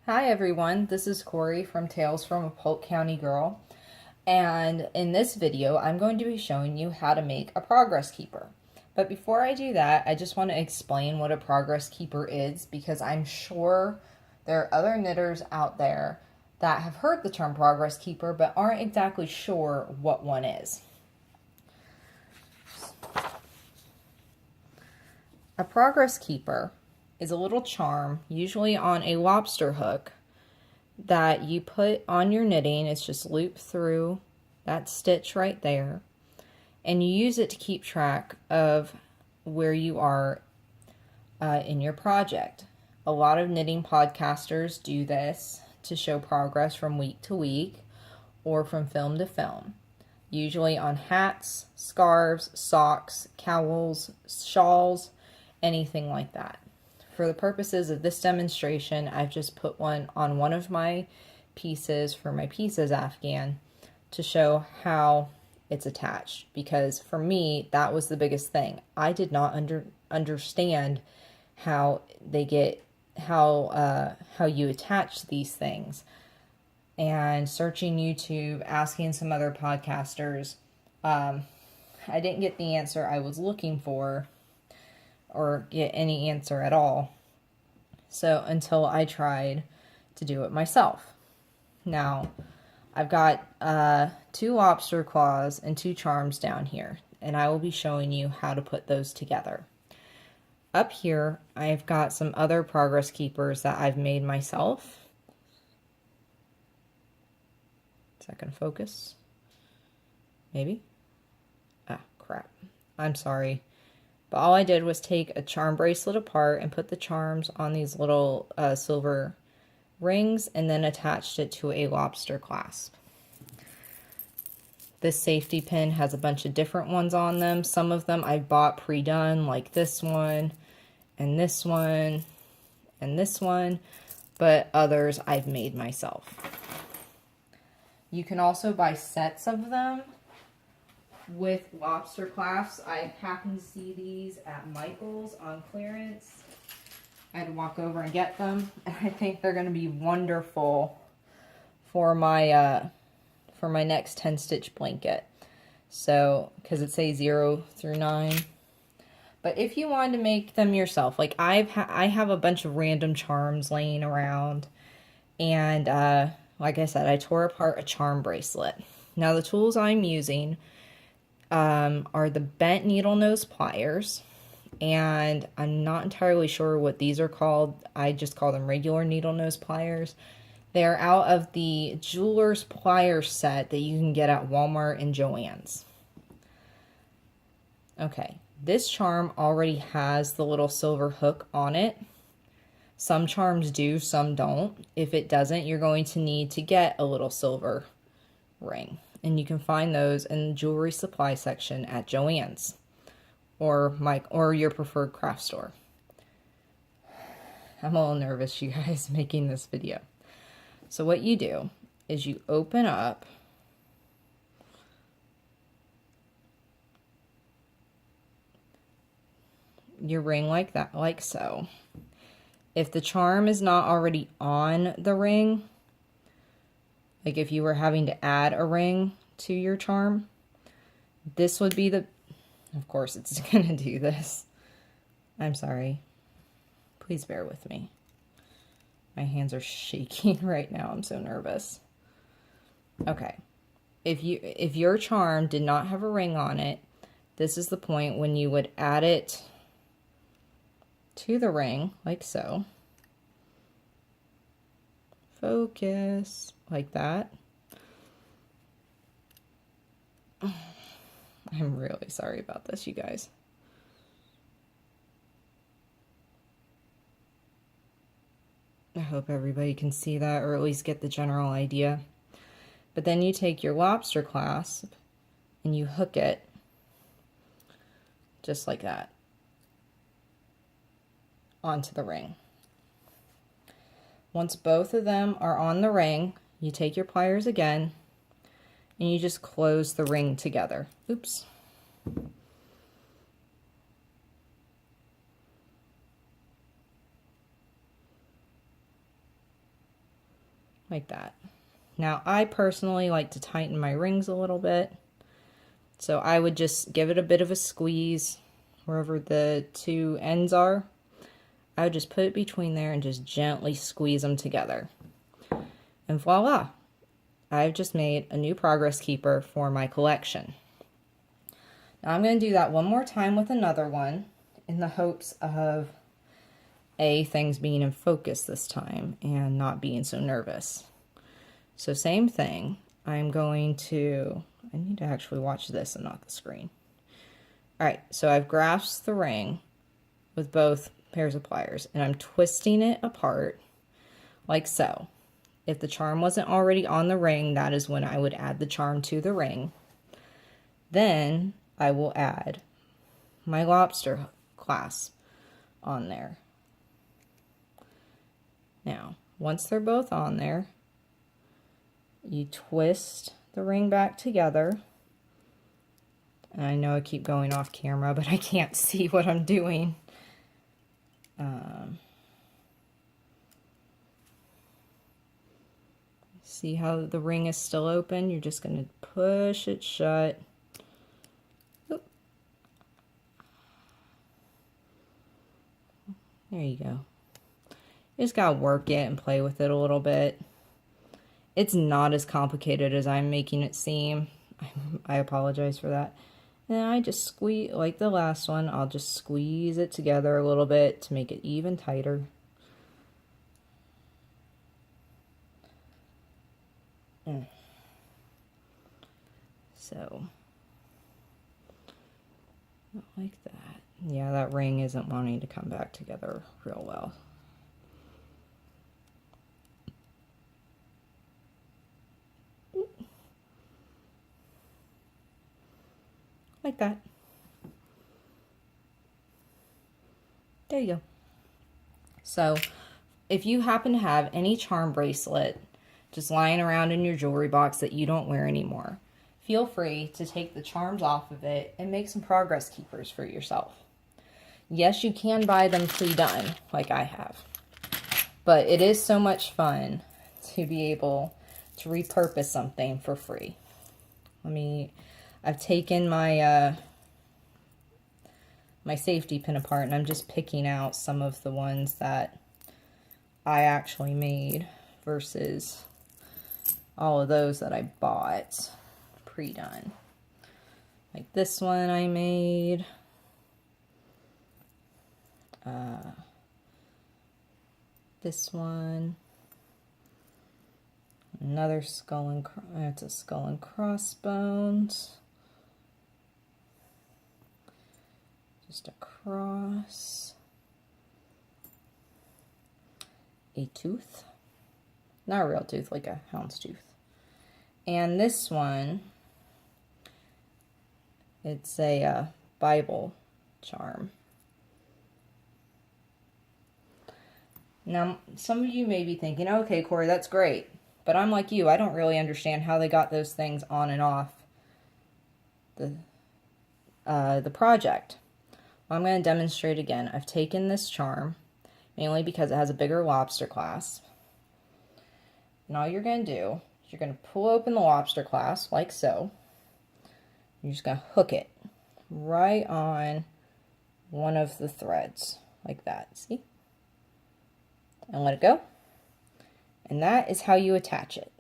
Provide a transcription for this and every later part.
Hi everyone, this is Corey from Tales from a Polk County Girl, and in this video I'm going to be showing you how to make a progress keeper. But before I do that, I just want to explain what a progress keeper is, because I'm sure there are other knitters out there that have heard the term progress keeper but aren't exactly sure what one is. A progress keeper is a little charm, usually on a lobster hook, that you put on your knitting. It's just looped through that stitch right there, and you use it to keep track of where you are in your project. A lot of knitting podcasters do this to show progress from week to week or from film to film, usually on hats, scarves, socks, cowls, shawls, anything like that. For the purposes of this demonstration, I've just put one on one of my pieces for my pieces Afghan to show how it's attached, because for me that was the biggest thing. I did not understand how they get how you attach these things, and searching YouTube, asking some other podcasters, I didn't get the answer I was looking for, or get any answer at all. So until I tried to do it myself. Now, I've got 2 lobster claws and 2 charms down here, and I will be showing you how to put those together. Up here, I've got some other progress keepers that I've made myself. Is that going to focus? Maybe? Ah, crap. I'm sorry. But all I did was take a charm bracelet apart and put the charms on these little silver rings, and then attached it to a lobster clasp. This safety pin has a bunch of different ones on them. Some of them I bought pre-done, like this one, and this one, and this one, but others I've made myself. You can also buy sets of them with lobster clasps. I happened to see these at Michael's on clearance. I had to walk over and get them, and I think they're going to be wonderful for my next 10 stitch blanket. So, because it says 0 through 9. But if you wanted to make them yourself, like I have a bunch of random charms laying around, and like I said, I tore apart a charm bracelet. Now the tools I'm using are the bent needle nose pliers, and I'm not entirely sure what these are called. I just call them regular needle nose pliers. They're out of the jeweler's pliers set that you can get at Walmart and Joann's. Okay, this charm already has the little silver hook on it. Some charms do, some don't. If it doesn't, you're going to need to get a little silver ring. And you can find those in the jewelry supply section at Joann's or your preferred craft store. I'm a little nervous, you guys, making this video. So what you do is you open up your ring like that, like so. If the charm is not already on the ring, like if you were having to add a ring to your charm, this would be the, of course it's going to do this. I'm sorry. Please bear with me. My hands are shaking right now. I'm so nervous. Okay. If your charm did not have a ring on it, this is the point when you would add it to the ring, like so. Focus, like that. I'm really sorry about this, you guys. I hope everybody can see that, or at least get the general idea. But then you take your lobster clasp and you hook it just like that onto the ring. Once both of them are on the ring, you take your pliers again and you just close the ring together. Oops. like that. Now, I personally like to tighten my rings a little bit. So I would just give it a bit of a squeeze wherever the two ends are. I would just put it between there and just gently squeeze them together. And voila! I've just made a new progress keeper for my collection. Now I'm going to do that one more time with another one in the hopes of things being in focus this time and not being so nervous. So same thing. I'm going to, I need to actually watch this and not the screen. Alright, so I've grasped the ring with both pairs of pliers and I'm twisting it apart like so. If the charm wasn't already on the ring, that is when I would add the charm to the ring. Then I will add my lobster clasp on there. Now, once they're both on there, you twist the ring back together. And I know I keep going off camera, but I can't see what I'm doing. See how the ring is still open? You're just going to push it shut. Oop. There you go. You just got to work it and play with it a little bit. It's not as complicated as I'm making it seem. I apologize for that. And I just squeeze, like the last one, I'll just squeeze it together a little bit to make it even tighter. So, like that. Yeah, that ring isn't wanting to come back together real well. Like that. There you go. So, if you happen to have any charm bracelet just lying around in your jewelry box that you don't wear anymore, feel free to take the charms off of it and make some progress keepers for yourself. Yes, you can buy them pre-done, like I have. But it is so much fun to be able to repurpose something for free. I've taken my my safety pin apart and I'm just picking out some of the ones that I actually made versus all of those that I bought pre-done. Like this one I made. This one. Another skull and it's a skull and crossbones. Just a cross. A tooth. Not a real tooth, like a houndstooth. And this one, it's a Bible charm. Now, some of you may be thinking, okay, Corey, that's great. But I'm like you, I don't really understand how they got those things on and off the project. Well, I'm going to demonstrate again. I've taken this charm, mainly because it has a bigger lobster clasp. And all you're going to do is you're going to pull open the lobster clasp, like so. You're just going to hook it right on one of the threads, like that. See? And let it go. And that is how you attach it.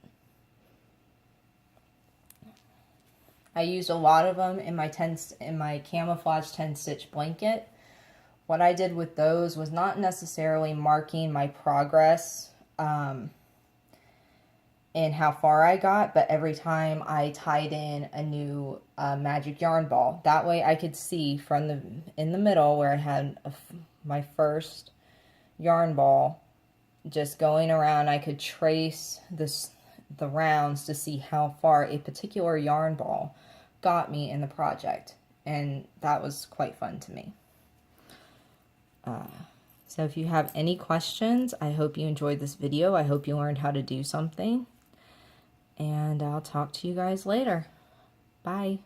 I used a lot of them in my camouflage 10-stitch blanket. What I did with those was not necessarily marking my progress and how far I got, but every time I tied in a new magic yarn ball. That way I could see from in the middle where I had my first yarn ball just going around. I could trace the rounds to see how far a particular yarn ball got me in the project, and that was quite fun to me. So if you have any questions, I hope you enjoyed this video. I hope you learned how to do something, and I'll talk to you guys later. Bye.